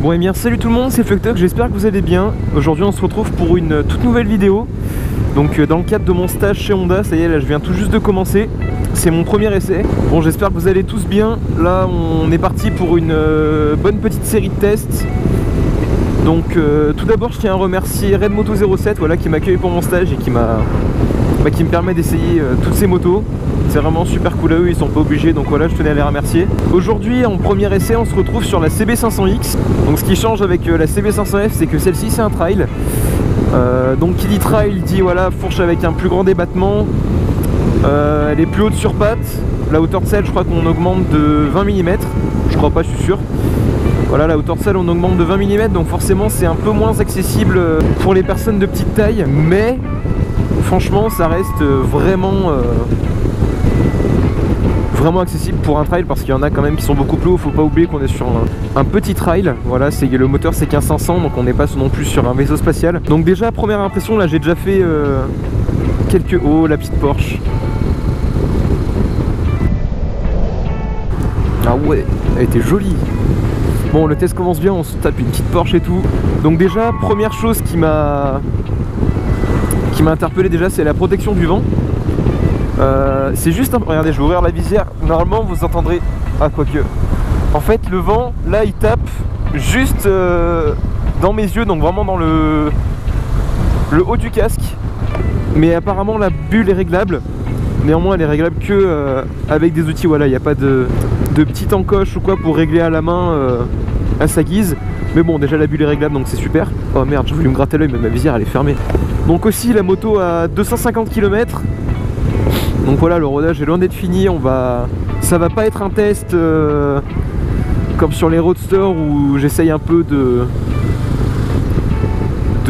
Bon et bien salut tout le monde, c'est Fucktuck, j'espère que vous allez bien. Aujourd'hui on se retrouve pour une toute nouvelle vidéo. Donc dans le cadre de mon stage chez Honda, ça y est là je viens tout juste de commencer. C'est mon premier essai. Bon j'espère que vous allez tous bien. Là on est parti pour une bonne petite série de tests. Donc tout d'abord je tiens à remercier Redmoto07 voilà, qui m'accueille pour mon stage et qui me permet d'essayer toutes ces motos. C'est vraiment super cool à eux, ils sont pas obligés, donc voilà, je tenais à les remercier. Aujourd'hui, en premier essai, on se retrouve sur la CB500X. Donc ce qui change avec la CB500F, c'est que celle-ci, c'est un trail. Donc qui dit trail, dit voilà, fourche avec un plus grand débattement. Elle est plus haute sur patte. La hauteur de selle, je crois qu'on augmente de 20 mm. Je crois pas, je suis sûr. Voilà, la hauteur de selle, on augmente de 20 mm, donc forcément, c'est un peu moins accessible pour les personnes de petite taille. Mais franchement, ça reste vraiment accessible pour un trail parce qu'il y en a quand même qui sont beaucoup plus hauts. Faut pas oublier qu'on est sur un petit trail. Voilà, le moteur c'est 1500, donc on n'est pas non plus sur un vaisseau spatial. Donc déjà première impression, là j'ai déjà fait quelques... Oh, la petite Porsche. Ah ouais, elle était jolie. Bon, le test commence bien, on se tape une petite Porsche et tout. Donc déjà première chose qui m'a interpellé déjà, c'est la protection du vent. C'est juste un... Regardez, je vais ouvrir la visière. Normalement vous entendrez... Ah, quoique. En fait le vent là il tape juste dans mes yeux, donc vraiment dans le haut du casque. Mais apparemment la bulle est réglable. Néanmoins elle est réglable que avec des outils. Voilà, il n'y a pas de petite encoche ou quoi pour régler à la main à sa guise. Mais bon, déjà la bulle est réglable, donc c'est super. Oh merde, j'ai voulu me gratter l'œil mais ma visière elle est fermée. Donc aussi la moto à 250 km. Donc voilà, le rodage est loin d'être fini. Ça va pas être un test comme sur les roadsters où j'essaye un peu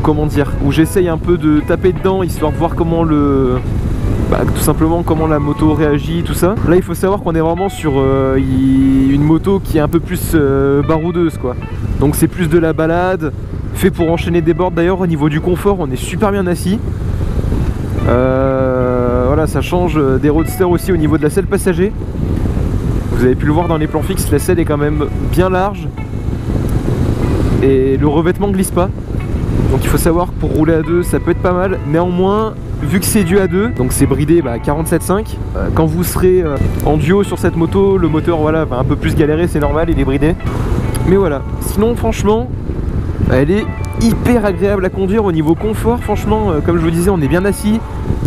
comment dire, où j'essaye un peu de taper dedans histoire de voir comment tout simplement comment la moto réagit, tout ça. Là il faut savoir qu'on est vraiment sur une moto qui est un peu plus baroudeuse quoi. Donc c'est plus de la balade, fait pour enchaîner des bords. D'ailleurs au niveau du confort on est super bien assis. Voilà, ça change des roadsters aussi au niveau de la selle passager. Vous avez pu le voir dans les plans fixes, la selle est quand même bien large et le revêtement glisse pas. Donc il faut savoir que pour rouler à deux ça peut être pas mal. Néanmoins, vu que c'est du A2, donc c'est bridé 47.5, quand vous serez en duo sur cette moto, le moteur voilà, va un peu plus galérer, c'est normal, il est bridé. Mais voilà, sinon franchement elle est hyper agréable à conduire. Au niveau confort, franchement, comme je vous disais, on est bien assis.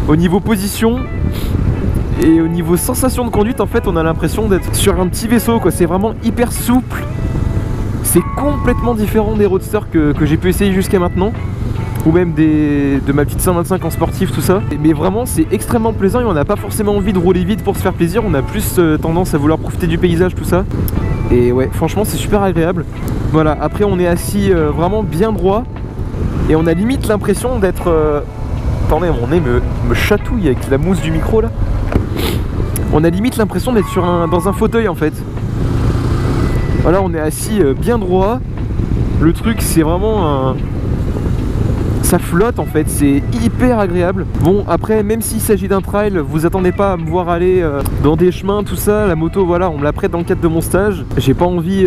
Au niveau position et au niveau sensation de conduite, en fait on a l'impression d'être sur un petit vaisseau quoi. C'est vraiment hyper souple. C'est complètement différent des roadsters que j'ai pu essayer jusqu'à maintenant, ou même de ma petite 125 en sportif, tout ça. Mais vraiment c'est extrêmement plaisant et on n'a pas forcément envie de rouler vite pour se faire plaisir. On a plus tendance à vouloir profiter du paysage, tout ça. Et ouais, franchement c'est super agréable. Voilà, après on est assis vraiment bien droit et on a limite l'impression d'être... Attendez, mon nez me chatouille avec la mousse du micro là. On a limite l'impression d'être dans un fauteuil en fait. Voilà, on est assis bien droit. Le truc c'est vraiment ça flotte en fait, c'est hyper agréable. Bon après, même s'il s'agit d'un trail, vous attendez pas à me voir aller dans des chemins, tout ça. La moto voilà, on me la prête dans le cadre de mon stage. J'ai pas envie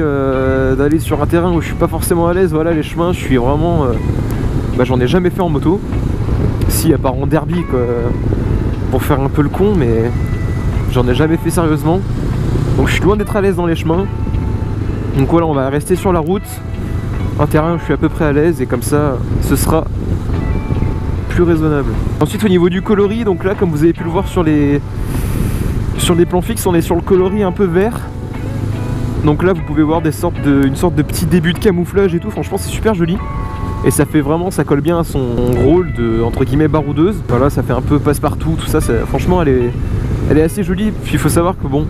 d'aller sur un terrain où je suis pas forcément à l'aise. Voilà, les chemins, je suis vraiment... j'en ai jamais fait en moto. Si, à part en derby quoi, pour faire un peu le con, mais j'en ai jamais fait sérieusement. Donc je suis loin d'être à l'aise dans les chemins. Donc voilà, on va rester sur la route, un terrain où je suis à peu près à l'aise, et comme ça ce sera plus raisonnable. Ensuite au niveau du coloris, donc là comme vous avez pu le voir sur les plans fixes, on est sur le coloris un peu vert. Donc là vous pouvez voir une sorte de petit début de camouflage et tout. Franchement c'est super joli. Et ça fait vraiment, ça colle bien à son rôle de, entre guillemets, baroudeuse. Voilà, ça fait un peu passe-partout, tout ça, franchement elle elle est assez jolie. Puis il faut savoir que bon,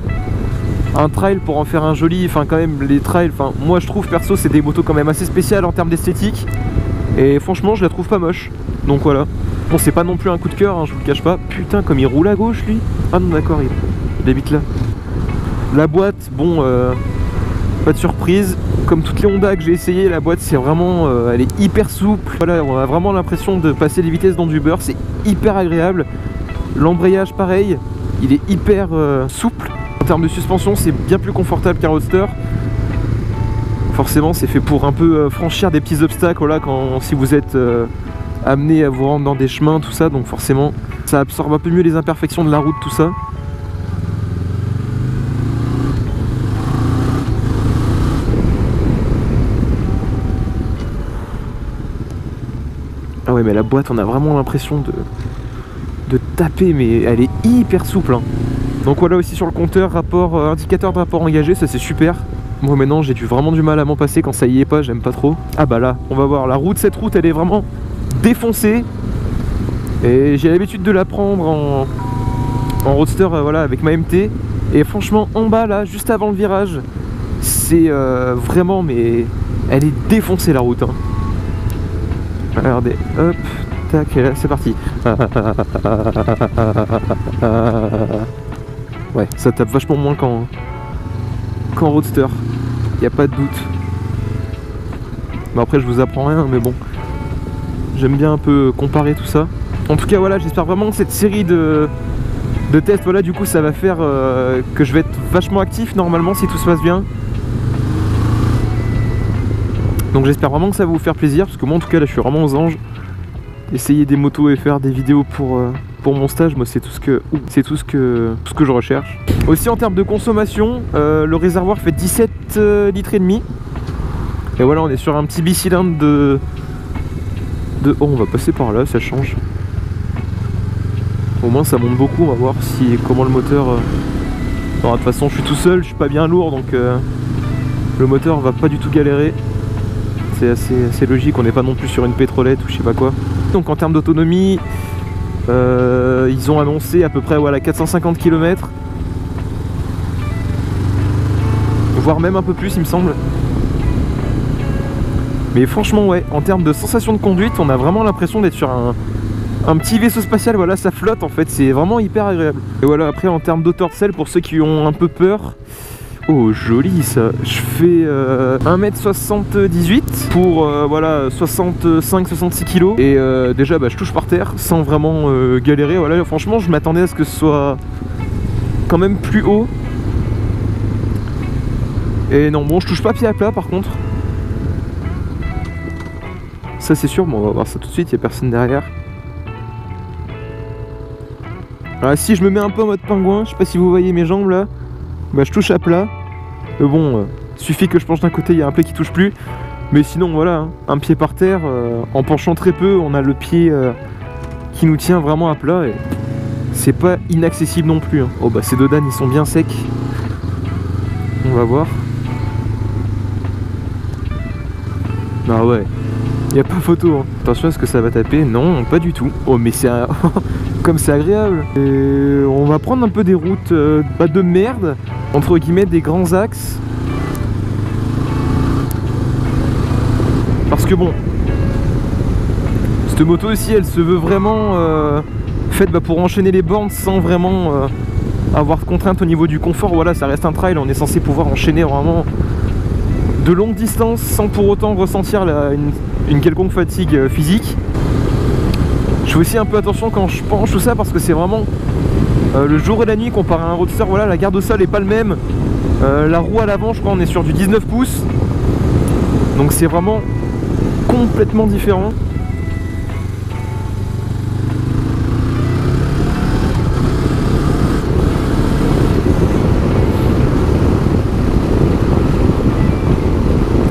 un trail pour en faire un joli, enfin quand même les trails, enfin moi je trouve perso c'est des motos quand même assez spéciales en termes d'esthétique. Et franchement je la trouve pas moche. Donc voilà. Bon c'est pas non plus un coup de cœur, hein, je vous le cache pas. Putain comme il roule à gauche lui. Ah non d'accord, il habite là. La boîte, bon pas de surprise. Comme toutes les Honda que j'ai essayé, la boîte c'est vraiment, elle est hyper souple. Voilà, on a vraiment l'impression de passer les vitesses dans du beurre, c'est hyper agréable. L'embrayage pareil, il est hyper souple. En termes de suspension, c'est bien plus confortable qu'un Roadster. Forcément, c'est fait pour un peu franchir des petits obstacles, voilà, si vous êtes amené à vous rendre dans des chemins, tout ça. Donc forcément, ça absorbe un peu mieux les imperfections de la route, tout ça. Ah ouais, mais la boîte, on a vraiment l'impression de taper, mais elle est hyper souple, hein. Donc voilà aussi sur le compteur, rapport indicateur de rapport engagé, ça c'est super. Moi maintenant j'ai vraiment du mal à m'en passer quand ça y est pas, j'aime pas trop. Ah bah là, on va voir, la route, cette route elle est vraiment défoncée. Et j'ai l'habitude de la prendre en roadster, voilà, avec ma MT. Et franchement en bas là, juste avant le virage, c'est vraiment, mais elle est défoncée la route, hein. Regardez, hop, tac, et là c'est parti. Ouais, ça tape vachement moins qu'en roadster, y a pas de doute. Bon après je vous apprends rien, mais bon, j'aime bien un peu comparer tout ça. En tout cas voilà, j'espère vraiment que cette série de tests, voilà, du coup ça va faire que je vais être vachement actif normalement si tout se passe bien. Donc j'espère vraiment que ça va vous faire plaisir, parce que moi en tout cas là je suis vraiment aux anges. Essayer des motos et faire des vidéos pour mon stage, moi c'est tout ce que je recherche. Aussi en termes de consommation, le réservoir fait 17 litres et demi. Et voilà, on est sur un petit bicylindre de... Oh, on va passer par là, ça change. Au moins ça monte beaucoup, on va voir comment le moteur... de toute façon je suis tout seul, je suis pas bien lourd, donc le moteur va pas du tout galérer. C'est assez logique, on n'est pas non plus sur une pétrolette ou je sais pas quoi. Donc en termes d'autonomie, ils ont annoncé à peu près, voilà, 450 km, voire même un peu plus il me semble. Mais franchement ouais, en termes de sensation de conduite, on a vraiment l'impression d'être sur un petit vaisseau spatial, voilà, ça flotte en fait, c'est vraiment hyper agréable. Et voilà, après en termes d'auteur de selle, pour ceux qui ont un peu peur, oh joli ça, je fais 1m78 pour voilà 65-66 kg. Et déjà bah, je touche par terre sans vraiment galérer, voilà, franchement je m'attendais à ce que ce soit quand même plus haut. Et non, bon je touche pas pied à plat par contre. Ça c'est sûr, bon on va voir ça tout de suite, il n'y a personne derrière. Alors si je me mets un peu en mode pingouin, je sais pas si vous voyez mes jambes là, bah je touche à plat. Mais bon, suffit que je penche d'un côté, il y a un pied qui touche plus. Mais sinon voilà, hein, un pied par terre, en penchant très peu, on a le pied qui nous tient vraiment à plat. Et c'est pas inaccessible non plus, hein. Oh bah ces deux danes ils sont bien secs. On va voir. Ah ouais, y a pas photo, hein. Attention à ce que ça va taper. Non, pas du tout. Oh mais c'est comme c'est agréable. Et on va prendre un peu des routes de merde, entre guillemets, des grands axes. Parce que bon, cette moto aussi elle se veut vraiment faite pour enchaîner les bornes sans vraiment avoir de contraintes au niveau du confort. Voilà, ça reste un trail, on est censé pouvoir enchaîner vraiment de longues distances sans pour autant ressentir une quelconque fatigue physique. Je fais aussi un peu attention quand je penche tout ça, parce que c'est vraiment le jour et la nuit comparé à un roadster. Voilà, la garde au sol est pas le même. La roue à l'avant, je crois on est sur du 19 pouces. Donc c'est vraiment complètement différent.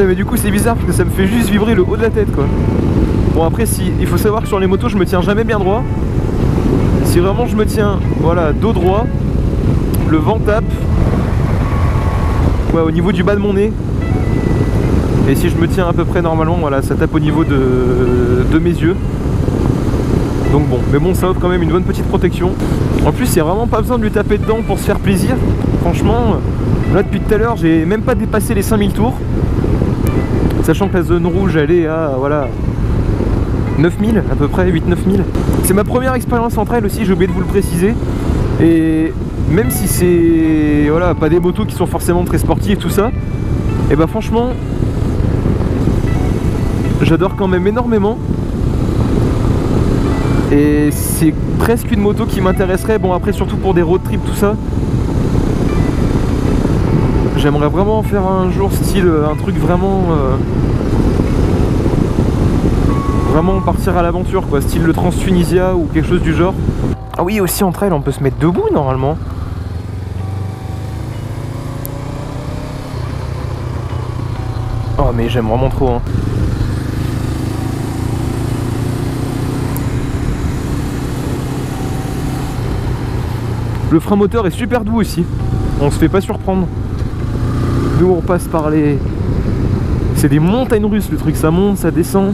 Mais du coup c'est bizarre parce que ça me fait juste vibrer le haut de la tête quoi. Bon après il faut savoir que sur les motos je me tiens jamais bien droit. Si vraiment je me tiens, voilà, dos droit, le vent tape, ouais, au niveau du bas de mon nez. Et si je me tiens à peu près normalement, voilà, ça tape au niveau de mes yeux. Donc bon, mais bon, ça offre quand même une bonne petite protection. En plus, il n'y a vraiment pas besoin de lui taper dedans pour se faire plaisir. Franchement, là depuis tout à l'heure, j'ai même pas dépassé les 5000 tours. Sachant que la zone rouge, elle est à, voilà, 9000 à peu près, 8-9 000. C'est ma première expérience en trail aussi, j'ai oublié de vous le préciser. Et même si c'est, voilà, pas des motos qui sont forcément très sportives, tout ça, et bah franchement, j'adore quand même énormément. Et c'est presque une moto qui m'intéresserait, bon après surtout pour des road trips, tout ça. J'aimerais vraiment faire un jour style, un truc vraiment... vraiment partir à l'aventure quoi, style le Trans-Tunisia ou quelque chose du genre. Ah oui, aussi en trail on peut se mettre debout normalement. Oh mais j'aime vraiment trop hein. Le frein moteur est super doux aussi, on se fait pas surprendre. Nous on passe par les... C'est des montagnes russes le truc, ça monte, ça descend.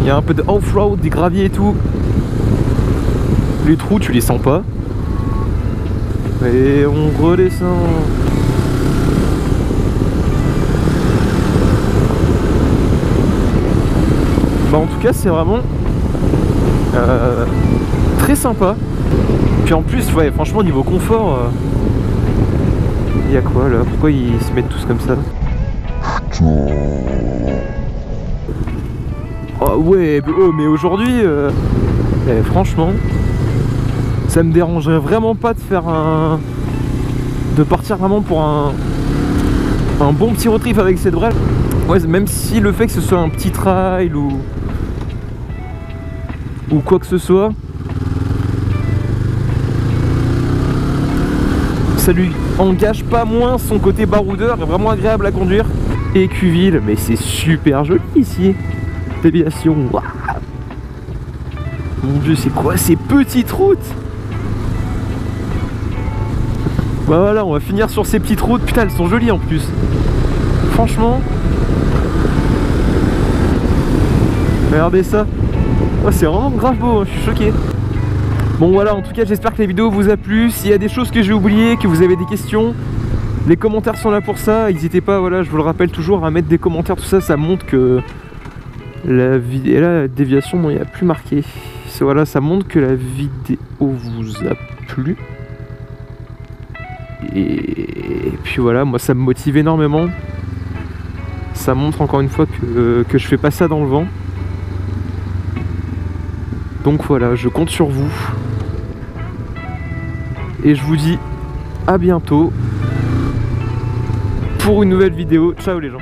Il y a un peu de off-road, des graviers et tout. Les trous tu les sens pas. Et on redescend. Bah en tout cas c'est vraiment très sympa. Puis en plus ouais franchement niveau confort il y a quoi là? Pourquoi ils se mettent tous comme ça? Oh ouais oh, mais aujourd'hui franchement ça me dérangerait vraiment pas de faire de partir vraiment pour un bon petit road trip avec cette brève. Ouais, même si le fait que ce soit un petit trail ou quoi que ce soit, ça lui engage pas moins son côté baroudeur, est vraiment agréable à conduire. Et Cuville, mais c'est super joli ici. Déviation, waouh. Mon dieu, c'est quoi ces petites routes? Bah voilà, on va finir sur ces petites routes. Putain, elles sont jolies en plus. Franchement. Regardez ça. Oh, c'est vraiment grave beau, hein, je suis choqué. Bon voilà, en tout cas j'espère que la vidéo vous a plu. S'il y a des choses que j'ai oubliées, que vous avez des questions, les commentaires sont là pour ça. N'hésitez pas, voilà, je vous le rappelle toujours, à mettre des commentaires, tout ça, ça montre que la vidéo, la déviation, non, il n'y a plus marqué. Voilà, ça montre que la vidéo vous a plu. Et puis voilà, moi ça me motive énormément. Ça montre encore une fois que je fais pas ça dans le vent. Donc voilà, je compte sur vous. Et je vous dis à bientôt pour une nouvelle vidéo. Ciao les gens.